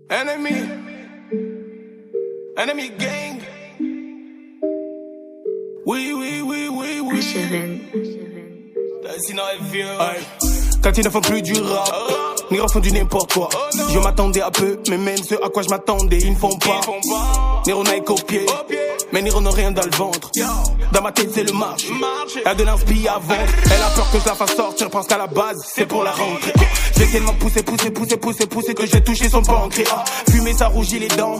Enemy gang. Oui. Sinon elle vient. Quand ils ne font plus du rap, ni refont du n'importe quoi. Je m'attendais à peu, mais même ce à quoi je m'attendais, ils ne font pas. Niro n'a copié, mais Niro n'a rien dans le ventre. Dans ma tête c'est le marché, elle a de l'inspi à vendre. Elle a peur que je la fasse sortir parce qu'à la base c'est pour la rentrée. J'ai tellement poussé que j'ai touché son pancréas. Fumé ça rougit les dents.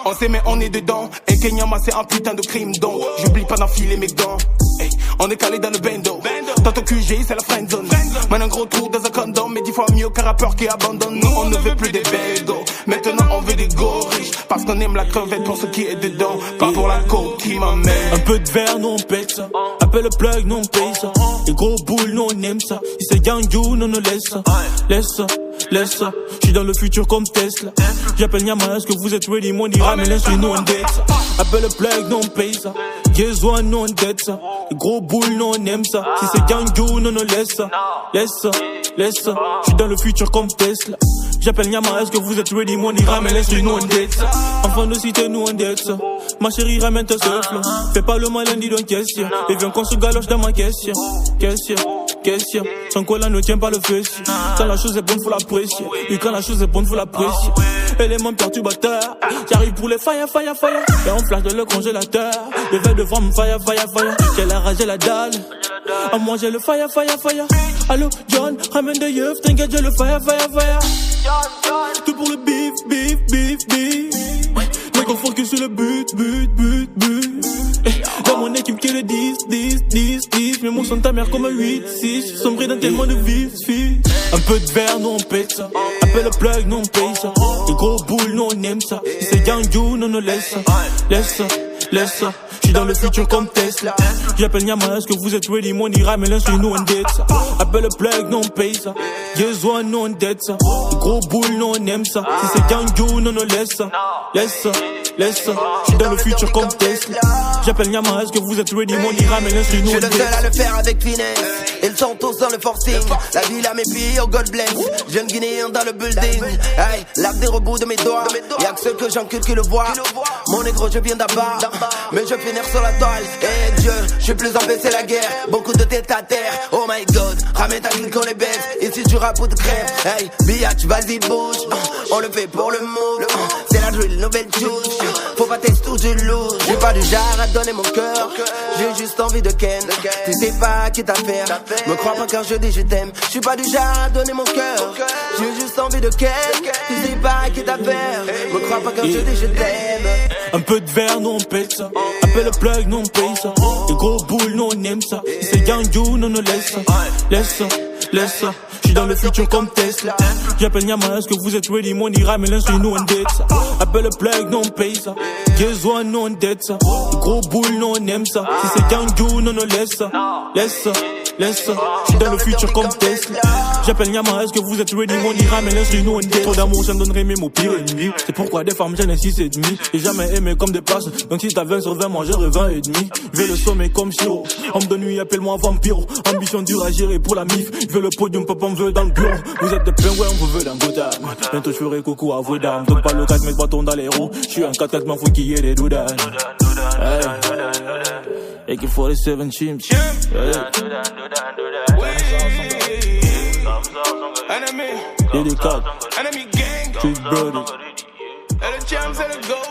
On sait mais on est dedans. Et Kenyama c'est un putain de crime donc j'oublie pas d'enfiler mes gants. Hey, on est calé dans le bendo. Dans ton QG c'est la friendzone. Man un gros trou dans un condom. Mais 10 fois mieux qu'un rappeur qui abandonne. Nous on ne veut plus des bédos. Maintenant on veut des go riches. Parce qu'on aime la crevette pour ce qui est dedans. Pas pour la côte qui m'emmène. Un peu de verre, nous on pète ça. Appelle le plug, nous on paye ça. Les gros boules, nous on aime ça. Si c'est gang you, nous on laisse ça. Laisse ça. J'suis dans le futur comme Tesla. J'appelle Nyama, est-ce que vous êtes ready? Mon ira, mais laisse-lui, nous on dette ça. Appelle le plug, nous on paye ça. Guess one, nous on dette ça. Les gros boules, nous on aime ça. Si c'est gang you, nous on laisse ça. Laisse ça. J'suis dans le futur comme Tesla. J'appelle Nyama, est-ce que vous êtes ready? Mon ira, mais laisse-lui, nous on dette ça. Enfant de cité, nous on dette ça. Ma chérie, ramène ta seule flow. Fais pas le malin, dis donc question. Et viens qu'on se galoche dans ma question. Sans quoi là ne tient pas le fessier. Quand la chose est bonne, faut l'apprécier. Et quand la chose est bonne, faut l'apprécier. Élément perturbateur. J'arrive pour les fire. Et on flash dans le congélateur. Le verre de femme, fire. J'ai la rage et la dalle. À moi j'ai le fire. Allô, John, ramène des yeux. T'inquiète, j'ai le fire. Tout pour le beef. Mais qu'on focus sur le but. Dans mon équipe qui est le 10. Mes mots sont ta mère comme un 8-6. Sombré dans tellement de vices. Un peu de verre, nous on pète ça. Appelle le plug, nous on paye ça. Les gros boules, nous on aime ça. Si c'est gang you, nous on laisse ça. J'suis dans le futur comme Tesla. J'appelle Nyama, est-ce que vous êtes ready? Mon ira, mais laisse-lui, nous on dette ça. Appelle le plug, nous on paye ça. Guess one, nous on dette ça. Les gros boules, nous on aime ça. Si c'est gang you, nous on laisse ça. J'suis dans le futur comme Tesla. J'appelle Nyama, est-ce que vous êtes ready? Mon ira, mais laisse-lui, nous on dette ça. Je suis le seul à le faire avec finesse. Ils sont tous dans le forcing. La ville à mes pieds, oh God bless. Jeune Guinéen dans le building. Hey, l'arc des rebouts de mes doigts. Y'a que ceux que j'encule qui le voient. Mon négro, je viens d'abord. Mais je finis sur la toile. Et Dieu, je suis plus empêché la guerre. Beaucoup de tête à terre. Oh my God, ramène ta clique, on les baisse. Ici tu rappes ou de crève. Hey, biatch, vas-y bouge. On le fait pour le move. C'est la drill, nouvelle touche. Faut pas tester tout, je loose. J'ai pas du genre à donner mon cœur. J'ai juste envie de ken. Tu sais pas qui t'a fait. Me crois pas quand je dis je t'aime. Je suis pas du genre à donner mon cœur. J'ai juste envie de ken. Tu sais pas qui t'a fait. Me crois pas quand je dis je t'aime. Un peu de verre, nous on pète ça. Appelle le plug, nous on paye ça. Les gros boules, nous on aime ça. Si c'est gang you, nous on laisse ça. J'suis dans le futur comme Tesla. J'appelle Nyama, est-ce que vous êtes ready? Mon ira, mais laisse-lui, nous on dette ça. Appelle le plug, nous on paye ça. Guess one, nous on dette ça. Les gros boules, nous on aime ça. Si c'est gang you, nous on laisse ça. J'suis dans le futur comme Tesla. J'appelle Nyama, est-ce que vous êtes ready? Mon ira, mais laisse-lui, nous on dette. Trop d'amour, ça me donnerait même au pire ennemi. C'est pourquoi des femmes j'en ai 6,5. J'ai jamais aimé comme des places. Donc si t'as 20 sur 20, moi j'aurais 20 et demi. Je veux le sommet comme Shiro. Homme de nuit, appelle-moi Vampiro. Ambition dure à gérer pour la mif. Je veux le podium, papa on veut dans le bureau. Vous êtes des pingouins, on vous veut dans Gotham. Bientôt je ferai coucou à vos dames. Donc pas le 4 mètres bâton dans les roues. Je suis un 4-4, m'en fous qu'il y ait des doudanes. Hey. AK-47 chimps. Enemy gang. Street Brothers. And the champs and the gold.